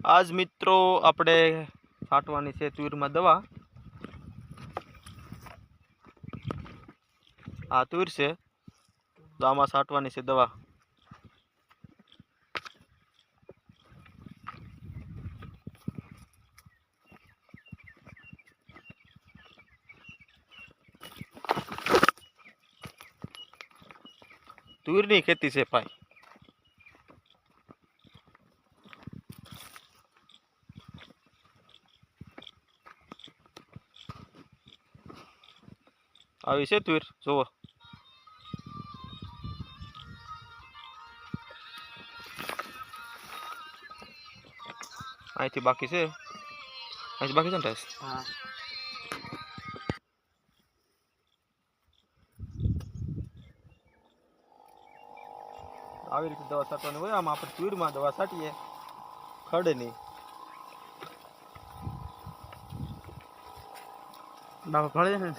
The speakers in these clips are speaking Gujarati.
આજ મિત્રો આપણે છાંટવાની છે તુવેરમાં દવા। આ તુવેર છે તો આમાં છાંટવાની છે દવા। તુવેરની ખેતી છે ભાઈ। આવી છે તુવેર જોવો। અહીંથી બાકી છે, અહીંથી બાકી છે ને ટાઈસ? હા। આવી રીતે દવા છાંટવાની હોય। આમાં આપણે તુવેરમાં દવા છાંટીએ ખડની। બાપા ફળે ને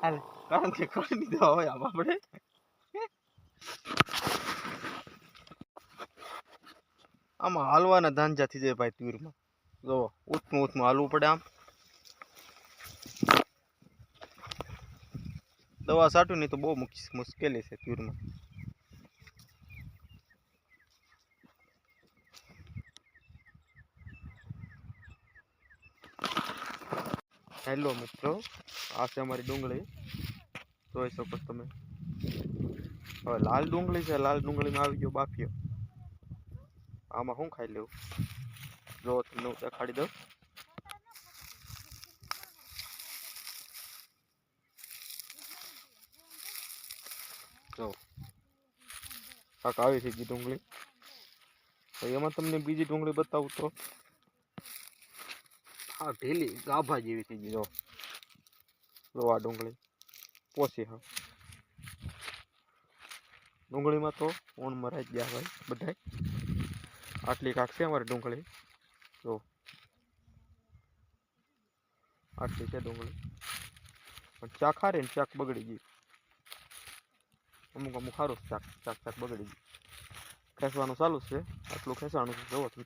હાલ, કારણ કે ખડની દવા હોય આમાં આપણે। આમાં હાલવાના ધાંજા થઈ જાય ભાઈ તુવેરમાં। જો ઉથમાં ઉથમાં હાલવું પડે આમ। દવા છાંટવી નહીં તો બહુ મુશ્કેલી છે તુવેરમાં। હેલો મિત્રો, આ છે અમારી ડુંગળી, જોઈ શકો તમે। હવે લાલ ડુંગળી છે, લાલ ડુંગળીમાં આવી ગયો બાફિયો। આમાં શું ખાઈ લેવું, જો તમને હું દેખાડી દઉં। જો કાંક આવી છે ડુંગળી। તો એમાં તમને બીજી ડુંગળી બતાવું તો હા ઢીલી ગાભા જેવી થઈ ગઈ। જો આ ડુંગળી પોસી હા ડુંગળીમાં તો ઊન મરાઈ ગયા ભાઈ બધાય। આટલી કાંક છે અમારી ડુંગળી, જો આટલી છે ડુંગળી, પણ ચાક હારી ને ચાક બગડી ગઈ। અમુક અમુક સારું ચાક ચાક ચાક બગડી ગઈ। ખેંચવાનું ચાલુ છે, આટલું ખેંચવાનું છે, જોવો તમે।